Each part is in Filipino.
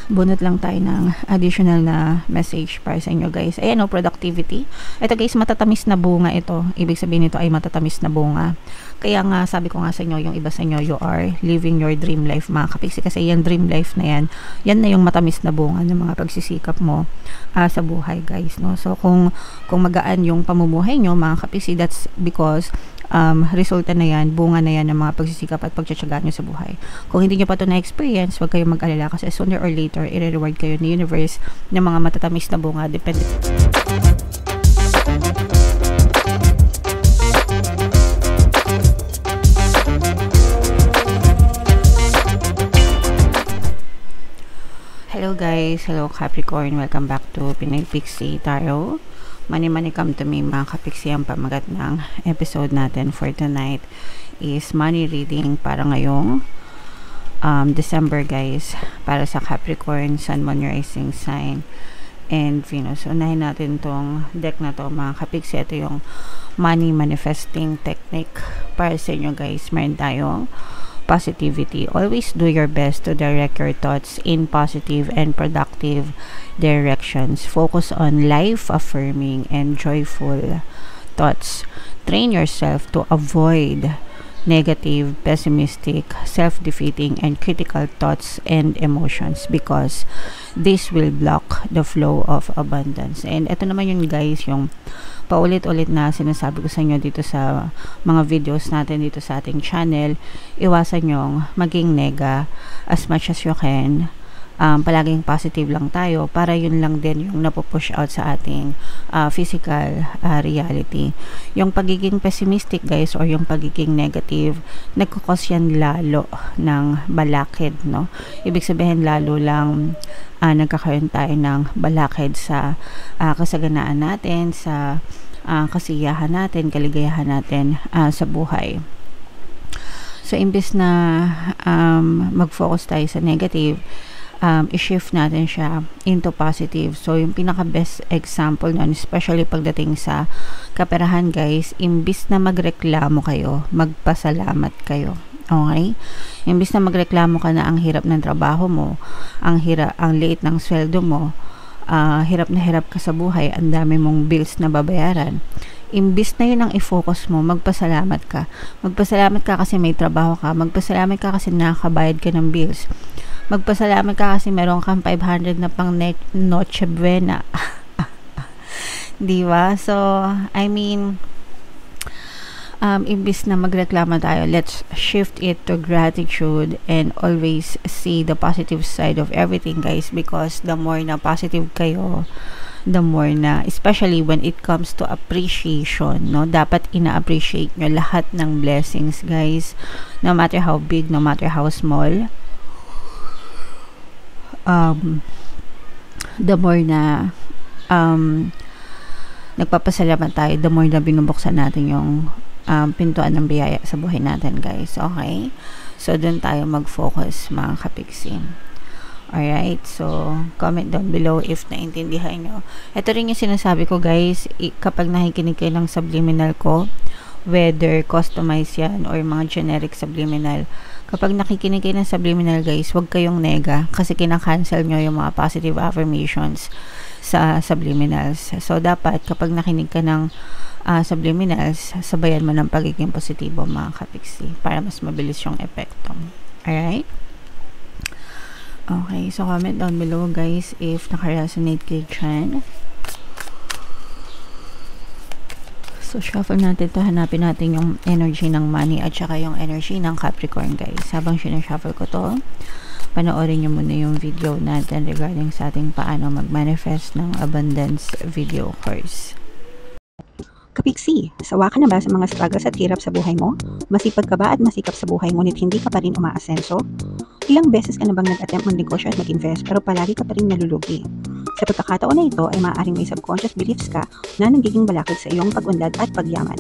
bunot lang tayo ng additional na message para sa inyo guys. Ayan o, productivity. Ito guys, matatamis na bunga ito. Ibig sabihin nito ay matatamis na bunga. Kaya nga, sabi ko nga sa inyo, yung iba sa inyo, you are living your dream life mga kapiksi. Kasi yan dream life na yan, yan na yung matamis na bunga ng mga pagsisikap mo sa buhay guys. No? So kung magaan yung pamumuhay nyo mga kapiksi, that's because resulta na yan, bunga na yan ng mga pagsisikap at pagtsatsaga nyo sa buhay. Kung hindi nyo pa ito na-experience, huwag kayong mag-alala kasi sooner or later, i-reward kayo ni universe ng mga matatamis na bunga. Depende. Hello guys, hello Capricorn, welcome back to Pinoy Pixie Tarot. Money come to me mga kapiksi. Ang pamagat ng episode natin for tonight is money reading para ngayong December guys, para sa Capricorn, Sun, Moon, Rising sign and Venus. Unahin natin tong deck na to mga kapiksi. Ito yung money manifesting technique para sa inyo guys. Meron tayong positivity. Always do your best to direct your thoughts in positive and productive directions. Focus on life-affirming and joyful thoughts. Train yourself to avoid negative, pessimistic, self-defeating, and critical thoughts and emotions because this will block the flow of abundance. And ito naman yun guys, yung paulit-ulit na sinasabi ko sa inyo dito sa mga videos natin dito sa ating channel. Iwasan yung maging nega as much as you can. Palaging positive lang tayo para yun lang din yung napupush out sa ating physical reality. Yung pagiging pessimistic guys or yung pagiging negative, nagkukos yan lalo ng balakid, no? Ibig sabihin lalo lang nagkakaroon tayo ng balakid sa kasaganaan natin, sa kasiyahan natin, kaligayahan natin sa buhay. So imbes na mag-focus tayo sa negative, i-shift natin siya into positive. So yung pinaka best example nun, especially pagdating sa kaperahan guys, imbis na magreklamo kayo, magpasalamat kayo. Okay? Imbis na magreklamo ka na ang hirap ng trabaho mo, ang liit ng sweldo mo, hirap na hirap ka sa buhay, ang dami mong bills na babayaran. Imbis na yun ang i-focus mo, magpasalamat ka. Magpasalamat ka kasi may trabaho ka. Magpasalamat ka kasi nakakabayad ka ng bills. Magpasalamat ka kasi meron kang 500 na pang Noche Buena. Diba? So, I mean, imbis na magreklamo tayo, let's shift it to gratitude and always see the positive side of everything guys, because the more na positive kayo, the more na, especially when it comes to appreciation, no, dapat ina-appreciate nyo lahat ng blessings guys, no matter how big, no matter how small. The more na nagpapasalamat tayo, the more na binubuksan natin yung pintuan ng biyaya sa buhay natin guys. Okay, so dun tayo mag-focus mga kapiksi. Alright, so comment down below if naintindihan nyo. Ito rin yung sinasabi ko guys, kapag nakikinig kayo ng subliminal ko, whether customized yan or mga generic subliminal, kapag nakikinig kayo ng subliminal guys, huwag kayong nega kasi kinakancel nyo yung mga positive affirmations sa subliminals. So dapat kapag nakinig ka ng subliminals, sabayan mo ng pagiging positibo mga kapiksi para mas mabilis yung epekto. Alright? Okay, so comment down below guys if naka-resonate kayo dyan. So shuffle natin to, hanapin natin yung energy ng money at saka yung energy ng Capricorn guys. Habang sinashuffle ko to, panoorin nyo muna yung video natin regarding sa ating paano mag-manifest ng abundance video course. Kapiksi, sawa ka na ba sa mga struggles at hirap sa buhay mo? Masipag ka ba at masikap sa buhay ngunit hindi ka pa rin umaasenso? Ilang beses ka na bang nag-attempt mag-negosyo at mag-invest pero palagi ka pa rin nalulugi? Sa pagkakataon na ito ay maaaring may subconscious beliefs ka na nagiging balakid sa iyong pag-unlad at pagyaman.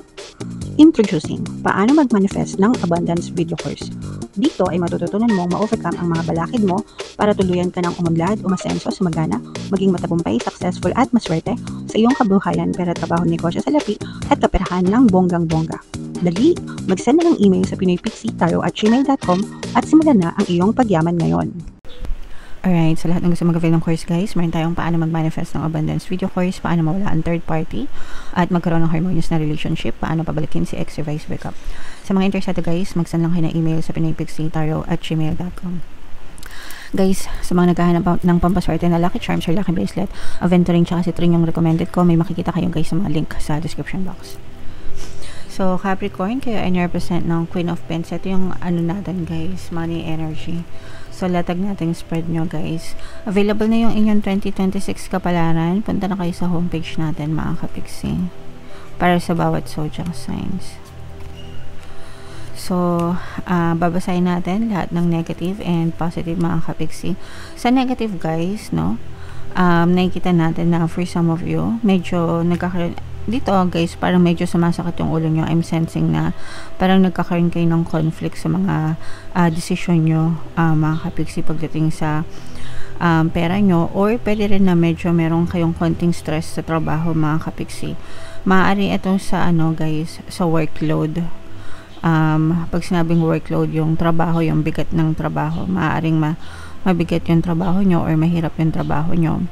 Introducing, paano mag-manifest ng abundance video course. Dito ay matututunan mong ma-overcome ang mga balakid mo para tuluyan ka ng umunlad, umasenso, sumagana, maging matagumpay, successful at maswerte sa iyong kabuhayan, pera, trabaho, negosyo, salapi at kaperahan ng bonggang-bongga. Dali, mag-send na ng email sa pinoypixie@gmail.com at simulan na ang iyong pagyaman ngayon. Alright, sa lahat ng gusto mag-avail ng course guys, meron tayong paano mag-manifest ng abundance video course, paano mawala ang third party, at magkaroon ng harmonious na relationship, paano pabalikin si ex revice breakup. Sa mga interesado guys, mag-send lang kayo ng email sa pinaypixietarot@gmail.com. Guys, sa mga naghahanap ng pampaswerte na lucky charms or lucky bracelet, aventuring tsaka citrin yung recommended ko, may makikita kayo guys sa mga link sa description box. So, Capricorn, kayo ay represent ng Queen of Pentacles. Ito yung ano natin guys, money energy. So, latag natin spread nyo guys. Available na yung inyong 2026 kapalaran. Punta na kayo sa homepage natin mga kapiksi. Para sa bawat zodiac signs. So, babasahin natin lahat ng negative and positive mga kapiksi. Sa negative guys, no? Nakikita natin na for some of you, medyo nagkakaroon dito guys, parang medyo sumasakit yung ulo nyo. I'm sensing na parang nagkakaroon kayo ng conflict sa mga decision nyo mga kapiksi pagdating sa pera nyo, or pwede rin na medyo meron kayong konting stress sa trabaho mga kapiksi. Maaari ito sa ano guys, sa workload. Pag sinabing workload, yung trabaho, yung bigat ng trabaho, maaaring mabigat yung trabaho nyo or mahirap yung trabaho nyo.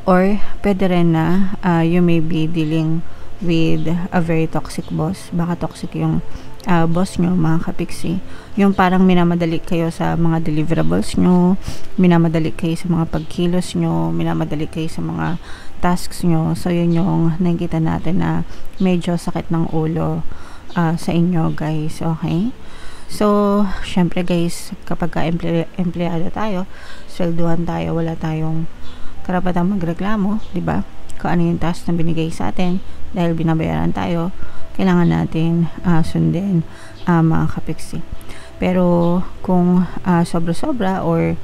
Or, pwede rin na you may be dealing with a very toxic boss. Baka toxic yung boss nyo, mga kapiksi. Yung parang minamadali kayo sa mga deliverables nyo, minamadali kayo sa mga pagkilos nyo, minamadali kayo sa mga tasks nyo. So, yun yung nakikita natin na medyo sakit ng ulo sa inyo, guys. Okay? So, syempre guys, kapag empleyado tayo, swelduhan tayo, wala tayong karapatang magreklamo, di ba? Kung ano yung task na binigay sa atin, dahil binabayaran tayo, kailangan natin sundin mga kapiksi. Pero kung sobra-sobra or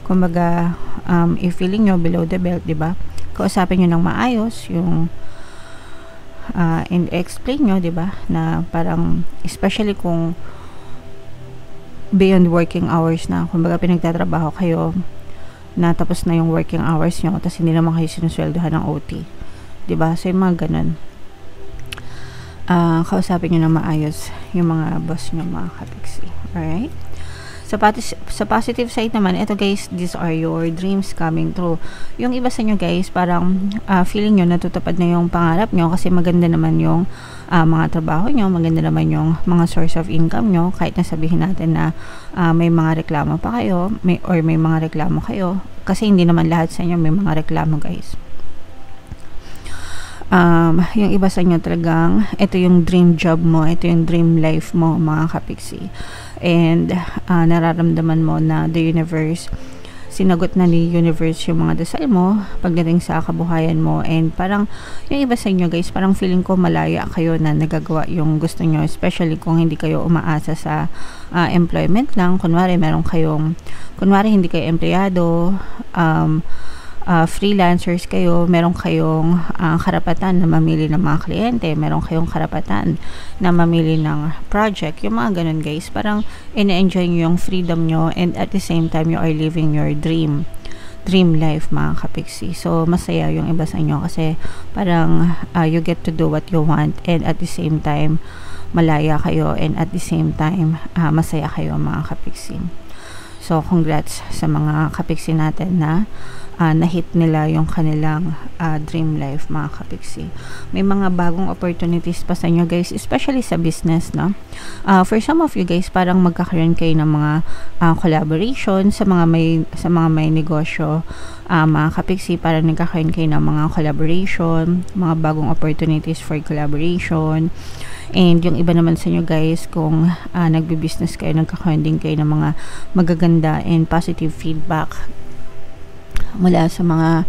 kumbaga if feeling nyo below the belt, di ba? Kausapin nyo ng maayos yung and explain nyo, di ba? Na parang especially kung beyond working hours na, kumbaga pinagtatrabaho kayo na tapos na yung working hours nyo, tapos hindi naman kayo sinusweldohan ng OT, diba? So yung mga ganun, kausapin nyo na maayos yung mga boss nyo mga kapiksi. Alright? Sa positive side naman, ito guys, these are your dreams coming true. Yung iba sa nyo guys, parang feeling nyo natutupad na yung pangarap nyo kasi maganda naman yung mga trabaho nyo, maganda naman yung mga source of income nyo, kahit na sabihin natin na may mga reklamo pa kayo, may mga reklamo kayo, kasi hindi naman lahat sa inyo may mga reklamo guys. Yung iba sa inyo talagang ito yung dream job mo, ito yung dream life mo mga kapiksi, and nararamdaman mo na the universe, sinagot na ni universe yung mga dasal mo pagdating sa kabuhayan mo. And parang yung iba sa inyo guys, parang feeling ko malaya kayo na nagagawa yung gusto nyo, especially kung hindi kayo umaasa sa employment lang. Kunwari hindi kayo empleyado, freelancers kayo, meron kayong karapatan na mamili ng mga kliyente, meron kayong karapatan na mamili ng project, yung mga ganun guys. Parang ina-enjoy nyo yung freedom nyo, and at the same time you are living your dream life mga kapiksi. So masaya yung iba sa inyo kasi parang you get to do what you want, and at the same time malaya kayo, and at the same time masaya kayo mga kapiksi. So congrats sa mga kapiksi natin na na-hit nila yung kanilang dream life mga kapiksi. May mga bagong opportunities pa sa inyo guys, especially sa business, no? For some of you guys, parang magkakaroon kayo ng mga collaboration sa mga may negosyo mga kapiksi. Parang nagkakaroon kayo ng mga collaboration, mga bagong opportunities for collaboration. And yung iba naman sa inyo guys, kung nagbi-business kayo, nagkakaroon din kayo ng mga magaganda and positive feedback mula sa mga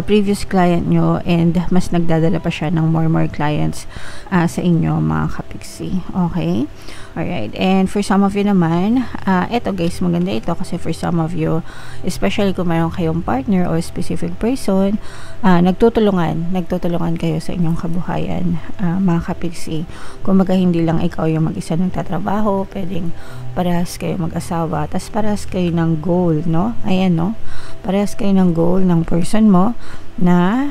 previous client nyo, and mas nagdadala pa siya ng more clients sa inyo mga kapiksi. Okay? Alright. And for some of you naman, eto guys, maganda ito kasi for some of you, especially kung mayroon kayong partner or specific person, nagtutulungan kayo sa inyong kabuhayan mga kapiksi. Kung hindi lang ikaw yung mag-isa nagtatrabaho, pwedeng parehas kayo mag-asawa, tas parehas kayo ng goal, no? Ayan, no? Parehas kayo ng goal ng person mo na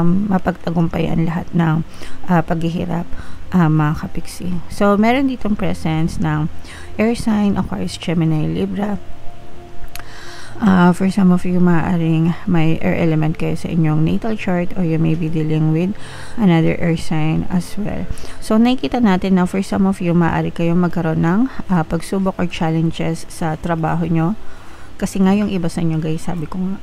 mapagtagumpayan lahat ng paghihirap mga kapiksi. So, meron ditong presence ng air sign, Aquarius, Gemini, Libra. For some of you, maaaring may air element kayo sa inyong natal chart, or you may be dealing with another air sign as well. So, nakikita natin na for some of you, maaari kayong magkaroon ng pagsubok or challenges sa trabaho nyo. Kasi nga yung iba sa inyo guys, sabi ko nga,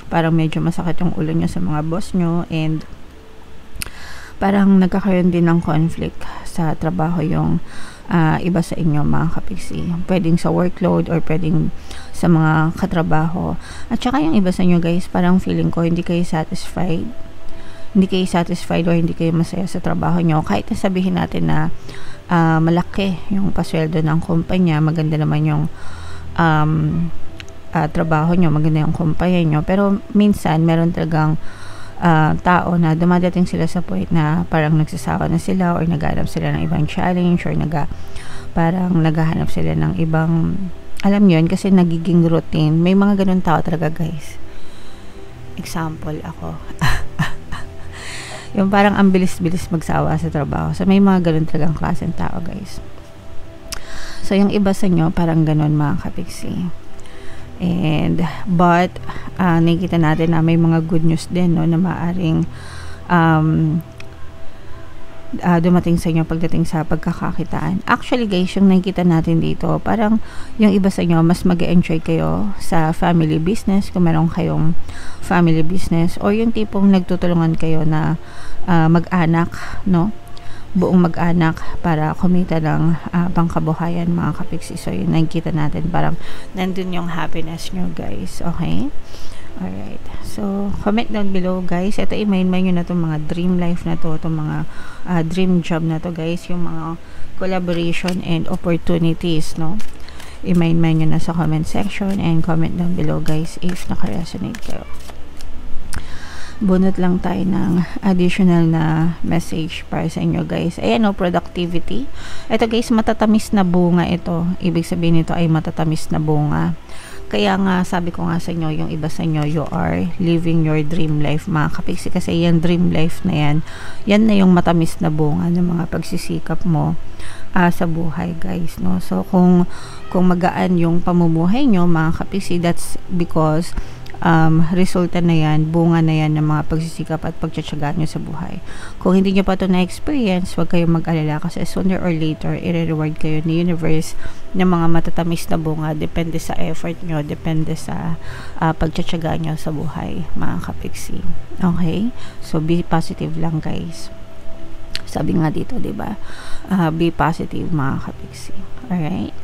parang medyo masakit yung ulo nyo sa mga boss nyo, and parang nagkakaroon din ng conflict sa trabaho yung iba sa inyo mga kapiksi. Pwedeng sa workload or pwedeng sa mga katrabaho. At saka yung iba sa inyo guys, parang feeling ko hindi kayo satisfied. Hindi kayo satisfied or hindi kayo masaya sa trabaho nyo. Kahit na sabihin natin na malaki yung pasweldo ng kumpanya, maganda naman yung trabaho nyo, maganda yung kumpanya nyo. Pero minsan, meron talagang tao na dumadating sila sa point na parang nagsasawa na sila or naghahanap sila ng ibang challenge or parang naghahanap sila ng ibang, alam yun, kasi nagiging routine. May mga ganun tao talaga guys. Example ako. Yung parang ang bilis-bilis magsawa sa trabaho. So may mga ganun talagang klaseng tao guys. So yung iba sa inyo parang ganun mga kapiksi. But nakikita natin na may mga good news din, no, na maaring dumating sa inyo pagdating sa pagkakakitaan. Actually guys, yung nakikita natin dito, parang yung iba sa inyo mas mag-enjoy kayo sa family business, kung meron kayong family business, or yung tipong nagtutulungan kayo na mag-anak, no, buong mag-anak para kumita ng pangkabuhayan mga kapiksi. So yun, nakikita natin parang nandun yung happiness nyo guys. Okay? Alright. So comment down below guys. Ito i-main nyo na itong mga dream life na to, itong mga dream job na to guys, yung mga collaboration and opportunities, no? I-main nyo na sa comment section, and comment down below guys if naka-resonate kayo. Bunot lang tayo ng additional na message para sa inyo guys. Ayan o, productivity. Ito guys, matatamis na bunga ito. Ibig sabihin nito ay matatamis na bunga. Kaya nga, sabi ko nga sa inyo, yung iba sa inyo, you are living your dream life mga kapiksi. Kasi yan dream life na yan, yan na yung matamis na bunga ng mga pagsisikap mo sa buhay guys, no? So kung magaan yung pamumuhay nyo mga kapiksi, that's because resulta na yan, bunga na yan ng mga pagsisikap at pagtsatsaga nyo sa buhay. Kung hindi nyo pa ito na-experience, huwag kayong mag-alala kasi sooner or later, i-reward kayo ni universe ng mga matatamis na bunga. Depende sa effort nyo, depende sa pagtsatsaga nyo sa buhay, mga kapiksi. Okay? So, be positive lang guys. Sabi nga dito, diba? Be positive mga kapiksi. Alright?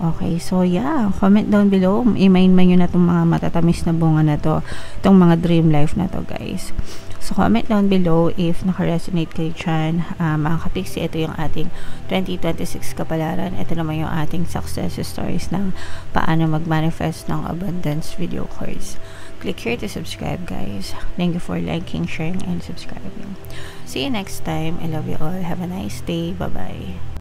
Okay, so yeah, comment down below. I-main nyo na itong mga matatamis na bunga na to, itong mga dream life na to guys. So comment down below if naka-resonate kayo dyan. Mga kapiksi, ito yung ating 2026 kapalaran. Ito naman yung ating success stories ng paano mag-manifest ng abundance video course. Click here to subscribe guys. Thank you for liking, sharing, and subscribing. See you next time. I love you all. Have a nice day. Bye-bye.